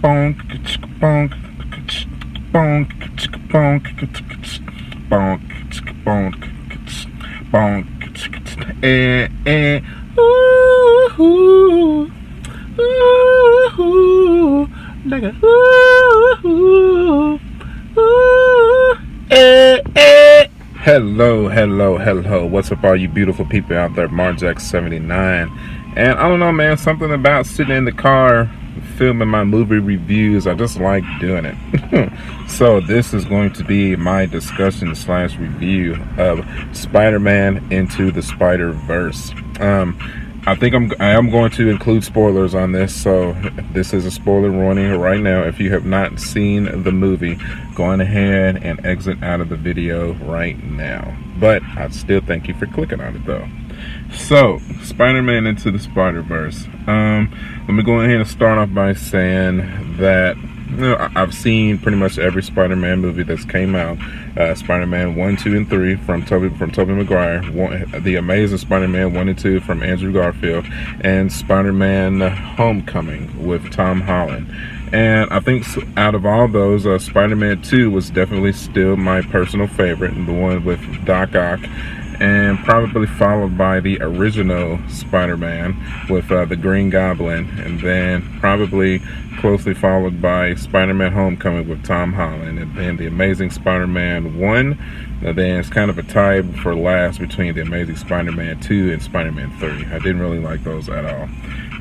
bonk, bonk, bonk, bonk, bonk, bonk, bonk, ooh, ooh, like a ooh, ooh, Hello, hello, hello. What's up, all you beautiful people out there? Marjack79. And I don't know, man, something about sitting in the car filming my movie reviews. I just like doing it. So this is going to be my discussion slash review of Spider-Man Into the Spider-Verse. I am going to include spoilers on this, so this is a spoiler warning right now. If you have not seen the movie, go on ahead and exit out of the video right now. But I still thank you for clicking on it though. So, Spider-Man Into the Spider-Verse. Let me go ahead and start off by saying that I've seen pretty much every Spider-Man movie that's came out. Spider-Man 1, 2, and 3 from Tobey Maguire. The Amazing Spider-Man 1 and 2 from Andrew Garfield. And Spider-Man Homecoming with Tom Holland. And I think out of all those, Spider-Man 2 was definitely still my personal favorite. The one with Doc Ock. And probably followed by the original Spider-Man with the Green Goblin, and then probably closely followed by Spider-Man Homecoming with Tom Holland, and then the Amazing Spider-Man 1, and then it's kind of a tie for last between the Amazing Spider-Man 2 and Spider-Man 3. I didn't really like those at all.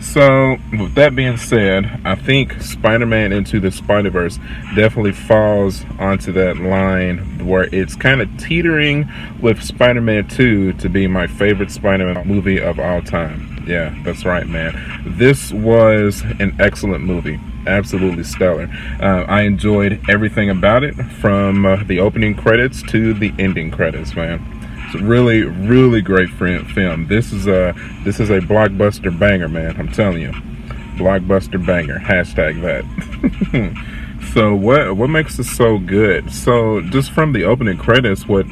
So, with that being said, I think Spider-Man Into the Spider-Verse definitely falls onto that line where it's kind of teetering with Spider-Man 2 to be my favorite Spider-Man movie of all time. Yeah, that's right, man. This was an excellent movie. Absolutely stellar. I enjoyed everything about it, from the opening credits to the ending credits, man. It's a really, really great film. This is a blockbuster banger, man. I'm telling you, blockbuster banger. Hashtag that. So what makes this so good? So just from the opening credits, what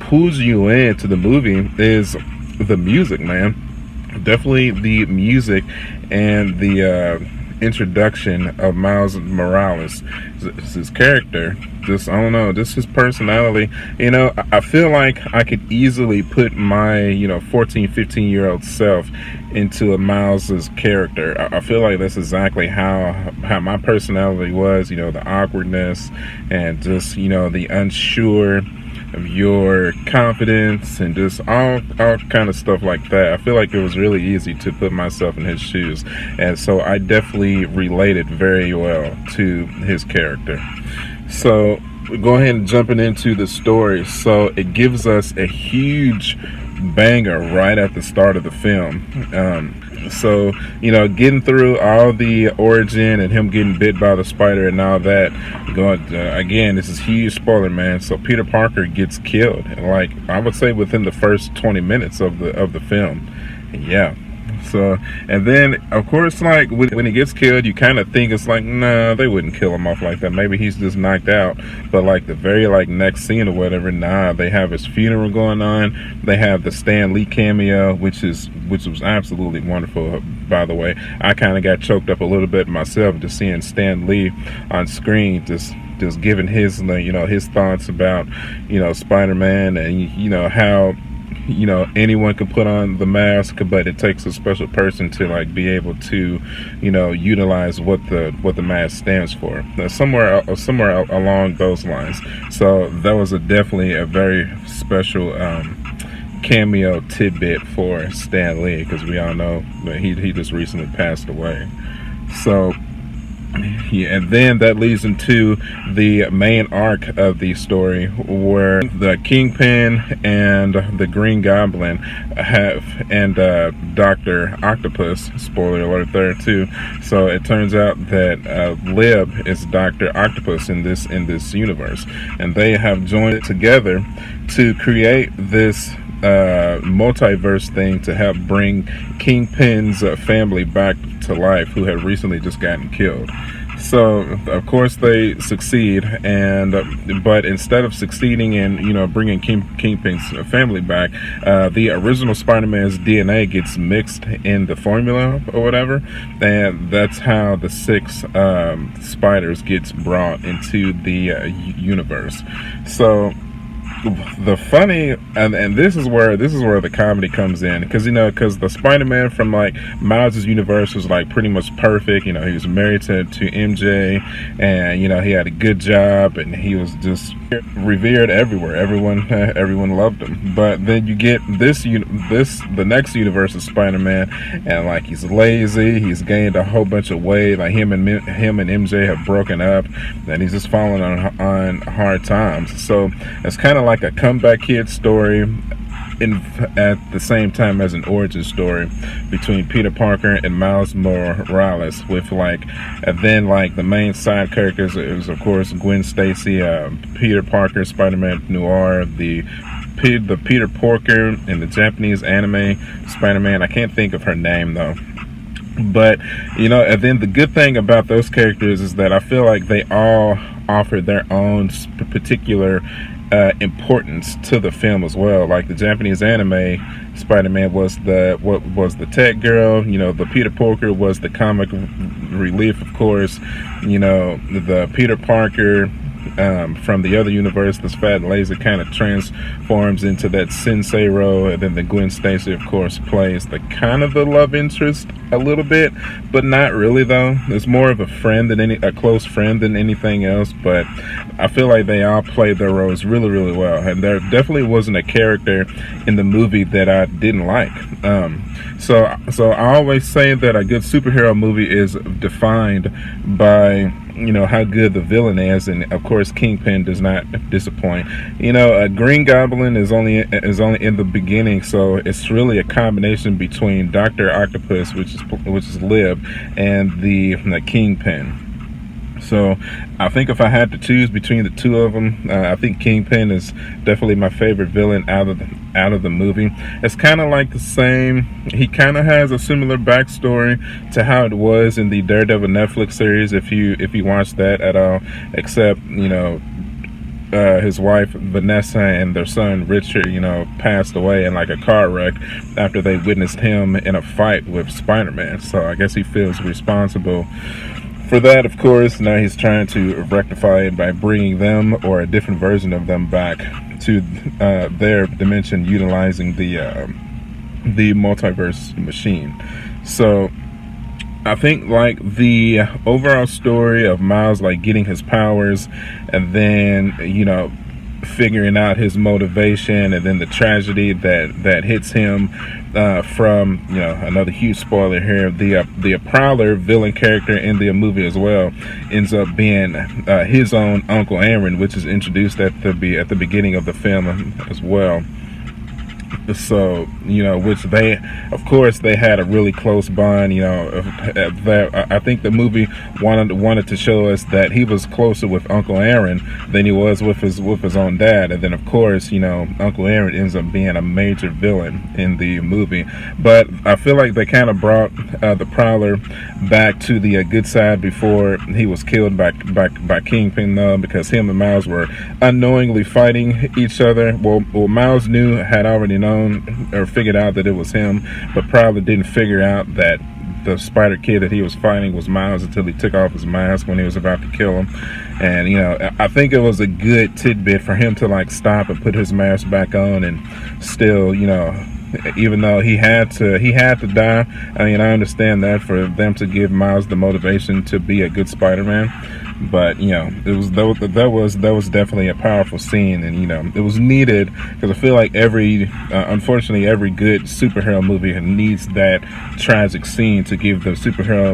pulls you into the movie is the music, man. Definitely the music and the introduction of Miles Morales, his character. Just, I don't know, just his personality. I feel like I could easily put my 14, 15-year-old self into a Miles's character. I feel like that's exactly how my personality was. The awkwardness and just the unsure of your confidence and just all kind of stuff like that. I feel like it was really easy to put myself in his shoes, and so I definitely related very well to his character. So go ahead and jumping into the story. So it gives us a huge banger right at the start of the film. So getting through all the origin and him getting bit by the spider and all that, again, this is huge spoiler, man. So Peter Parker gets killed, like I would say within the first 20 minutes of the film. Yeah. So, and then of course, like when he gets killed, you kind of think it's like, nah, they wouldn't kill him off like that. Maybe he's just knocked out. But like the very next scene or whatever, nah, they have his funeral going on. They have the Stan Lee cameo, which was absolutely wonderful. By the way, I kind of got choked up a little bit myself just seeing Stan Lee on screen, just giving his his thoughts about Spider-Man, and how anyone can put on the mask, but it takes a special person to be able to utilize what the mask stands for, somewhere along those lines. So that was definitely a very special cameo tidbit for Stan Lee, because we all know that he just recently passed away. So yeah, and then that leads into the main arc of the story, where the Kingpin and the Green Goblin and Dr. Octopus, spoiler alert there too. So it turns out that Lib is Dr. Octopus in this universe, and they have joined together to create this multiverse thing to help bring Kingpin's family back to life, who had recently just gotten killed. So of course they succeed, and but instead of succeeding in bringing Kingpin's family back, the original Spider-Man's DNA gets mixed in the formula or whatever, and that's how the six spiders gets brought into the universe. So the funny and this is where the comedy comes in, because because the Spider-Man from like Miles' universe was like pretty much perfect. He was married to MJ, and he had a good job, and he was just revered everywhere. Everyone loved him. But then you get the next universe of Spider-Man, and like he's lazy, he's gained a whole bunch of weight, like him and MJ have broken up, and he's just falling on hard times. So it's kind of like a comeback kid story at the same time as an origin story between Peter Parker and Miles Morales, with and then the main side characters is of course Gwen Stacy, Peter Parker, Spider-Man Noir, the Peter Porker in the Japanese anime Spider-Man. I can't think of her name though. But and then the good thing about those characters is that I feel like they all offer their own particular importance to the film as well. Like the Japanese anime Spider-Man was the tech girl. The Peter Porker was the comic relief, of course. The Peter Parker from the other universe, this fat and lazy, kind of transforms into that sensei role, and then the Gwen Stacy, of course, plays the love interest a little bit, but not really though. It's more of a close friend than anything else. But I feel like they all played their roles really, really well, and there definitely wasn't a character in the movie that I didn't like. So I always say that a good superhero movie is defined by how good the villain is, and of course Kingpin does not disappoint. Green Goblin is only in the beginning, so it's really a combination between Dr. Octopus, which is Lib, and the Kingpin. So I think if I had to choose between the two of them, I think Kingpin is definitely my favorite villain out of the movie. It's kind of like the same. He kind of has a similar backstory to how it was in the Daredevil Netflix series, if you watch that at all. Except his wife Vanessa and their son Richard, passed away in like a car wreck after they witnessed him in a fight with Spider-Man. So I guess he feels responsible for that, of course. Now he's trying to rectify it by bringing them, or a different version of them, back to their dimension, utilizing the multiverse machine. So I think the overall story of Miles getting his powers, and then figuring out his motivation, and then the tragedy that hits him from another huge spoiler here, the Prowler villain character in the movie as well ends up being his own Uncle Aaron, which is introduced at the beginning of the film as well. So which they, of course, they had a really close bond. That I think the movie wanted to show us that he was closer with Uncle Aaron than he was with his own dad. And then of course Uncle Aaron ends up being a major villain in the movie. But I feel like they kind of brought the Prowler back to the good side before he was killed by Kingpin, though, because him and Miles were unknowingly fighting each other. Well, Miles had already known or figured out that it was him, but probably didn't figure out that the spider kid that he was fighting was Miles until he took off his mask when he was about to kill him. And I think it was a good tidbit for him to stop and put his mask back on, and still even though he had to die. I mean, I understand that, for them to give Miles the motivation to be a good Spider-Man. But that was definitely a powerful scene, and it was needed, because I feel like unfortunately every good superhero movie needs that tragic scene to give the superhero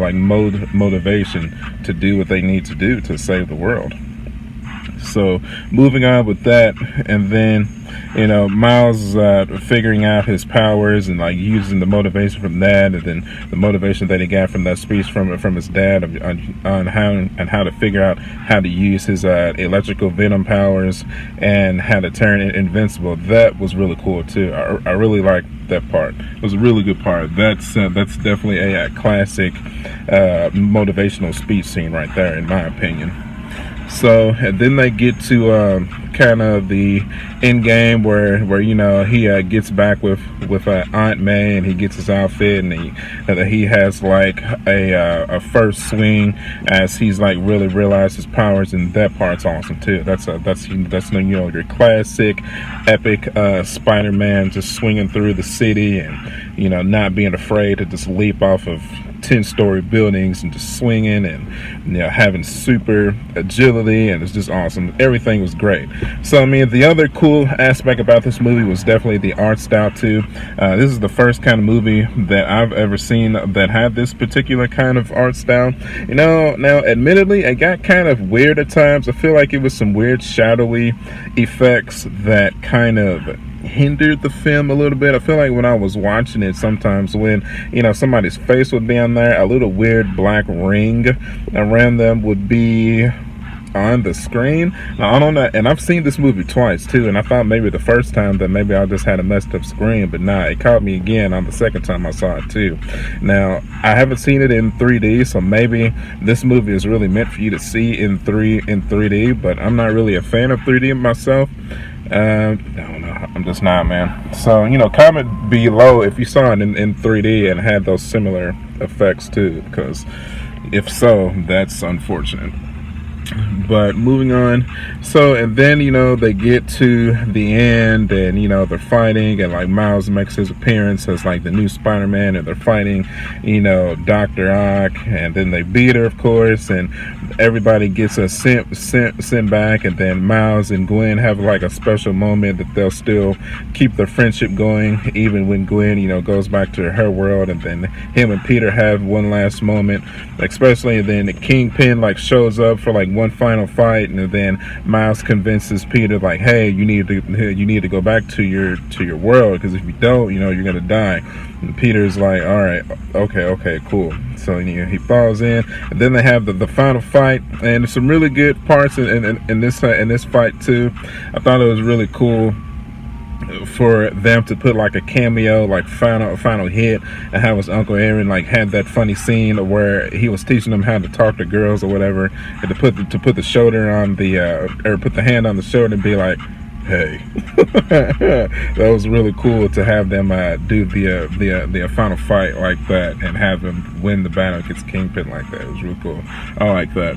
motivation to do what they need to do to save the world. So moving on with that, and then Miles figuring out his powers and like using the motivation from that, and then the motivation that he got from that speech from his dad on how to figure out how to use his electrical venom powers and how to turn it invincible. That was really cool too. I really liked that part. It was a really good part. That's definitely a classic motivational speech scene right there, in my opinion. So, and then they get to kind of the end game where he gets back with Aunt May, and he gets his outfit, and he has like a first swing as he's like really realized his powers, and that part's awesome too. That's your classic epic Spider-Man just swinging through the city and not being afraid to just leap off of 10-story buildings and just swinging and having super agility, and it's just awesome. Everything was great. So I mean, the other cool aspect about this movie was definitely the art style too. This is the first kind of movie that I've ever seen that had this particular kind of art style. Now admittedly, it got kind of weird at times. I feel like it was some weird shadowy effects that kind of hindered the film a little bit. I feel like when I was watching it, sometimes when somebody's face would be on there, a little weird black ring around them would be on the screen. Now, I don't know, and I've seen this movie twice too, and I thought maybe the first time that maybe I just had a messed up screen, but nah, it caught me again on the second time I saw it too. Now, I haven't seen it in 3D, so maybe this movie is really meant for you to see in 3D, but I'm not really a fan of 3D myself. I don't know, I'm just not, man. So comment below if you saw it in 3D and had those similar effects too, because if so, that's unfortunate. But moving on, so and then they get to the end, and they're fighting, and like Miles makes his appearance as like the new Spider-Man, and they're fighting Dr. Ock, and then they beat her, of course, and everybody gets a sent back, and then Miles and Gwen have like a special moment that they'll still keep their friendship going even when Gwen goes back to her world, and then him and Peter have one last moment, especially then the Kingpin like shows up for like one final fight, and then Miles convinces Peter like, hey, you need to go back to your world, because if you don't, you're gonna die. And Peter's like, all right, okay, cool. So he falls in, and then they have the final fight, and there's some really good parts in this fight too. I thought it was really cool for them to put like a cameo, like final hit, and how his Uncle Aaron like had that funny scene where he was teaching them how to talk to girls or whatever, and to put the shoulder on the or put the hand on the shoulder and be like, hey. That was really cool to have them do the final fight like that, and have him win the battle against Kingpin like that. It was really cool. I like that.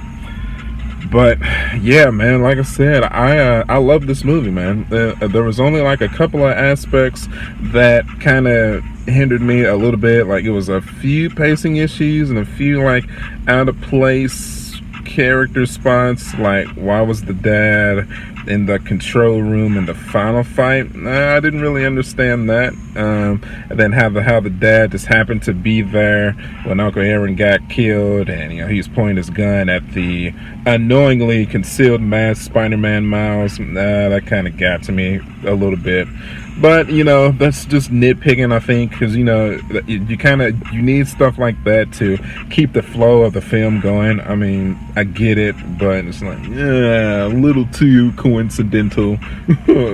But yeah, man, like I said, I love this movie, man. There was only like a couple of aspects that kind of hindered me a little bit. Like it was a few pacing issues and a few like out of place character spots. Like, why was the dad in the control room in the final fight? I didn't really understand that. And then how the dad just happened to be there when Uncle Aaron got killed, and he was pointing his gun at the unknowingly concealed masked Spider-Man Miles. That kind of got to me a little bit. But that's just nitpicking, I think, because you need stuff like that to keep the flow of the film going. I mean, I get it, but it's like, yeah, a little too coincidental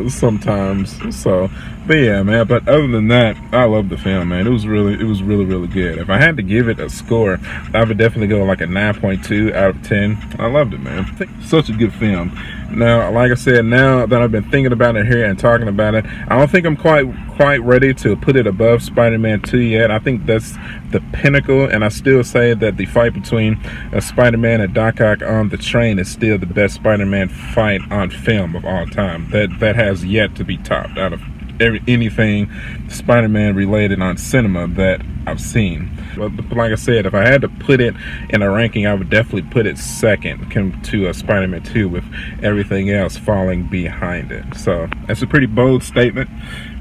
sometimes. So, but yeah, man. But other than that, I love the film, man. It was really good. If I had to give it a score, I would definitely go like a 9.2 out of 10. I loved it, man. Such a good film. Now, like I said, now that I've been thinking about it here and talking about it, I don't think I'm quite ready to put it above Spider-Man 2 yet. I think that's the pinnacle, and I still say that the fight between Spider-Man and Doc Ock on the train is still the best Spider-Man fight on film of all time. That has yet to be topped out of anything Spider-Man related on cinema that I've seen. But like I said, if I had to put it in a ranking, I would definitely put it second to Spider-Man 2, with everything else falling behind it. So that's a pretty bold statement,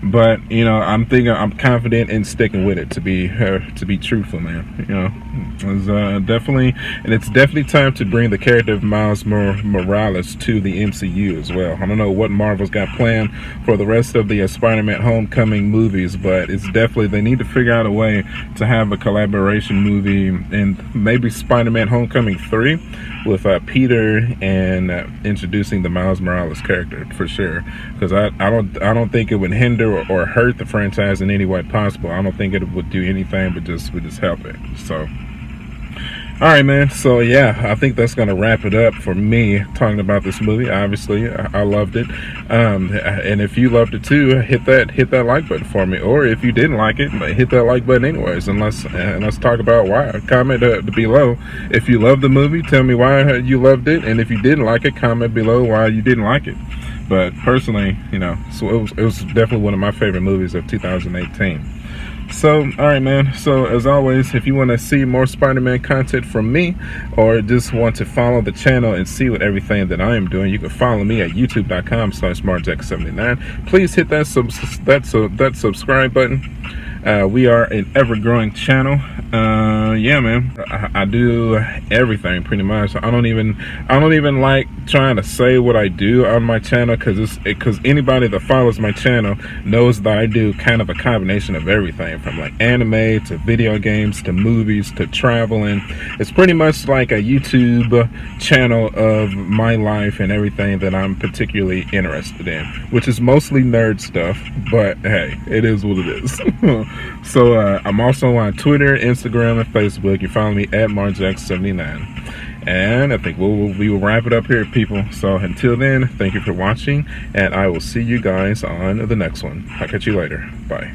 But I'm confident in sticking with it, to be truthful, man. It's definitely time to bring the character of Miles Morales to the MCU as well. I don't know what Marvel's got planned for the rest of the Spider-Man Homecoming movies, but it's definitely, they need to figure out a way to have a collaboration movie, and maybe Spider-Man Homecoming 3 with Peter, and introducing the Miles Morales character for sure. Because I don't think it would hinder or hurt the franchise in any way possible. I don't think it would do anything but just help it. So, all right, man. So yeah, I think that's gonna wrap it up for me talking about this movie. Obviously, I loved it, and if you loved it too, hit that like button for me. Or if you didn't like it, hit that like button anyways. And let's talk about why. Comment below if you loved the movie. Tell me why you loved it, and if you didn't like it, comment below why you didn't like it. But personally, so it was definitely one of my favorite movies of 2018. So, all right, man. So, as always, if you want to see more Spider-Man content from me, or just want to follow the channel and see what everything that I am doing, you can follow me at youtube.com/marjack79. Please hit that subscribe button. We are an ever-growing channel. Yeah, man. I do everything pretty much. I don't even like trying to say what I do on my channel, because anybody that follows my channel knows that I do kind of a combination of everything, from like anime to video games to movies to traveling. It's pretty much like a YouTube channel of my life and everything that I'm particularly interested in, which is mostly nerd stuff, but hey, it is what it is. So I'm also on Twitter, Instagram, and Facebook. You follow me at marjack79. And I think we will wrap it up here, people. So until then, thank you for watching, and I will see you guys on the next one. I'll catch you later. Bye.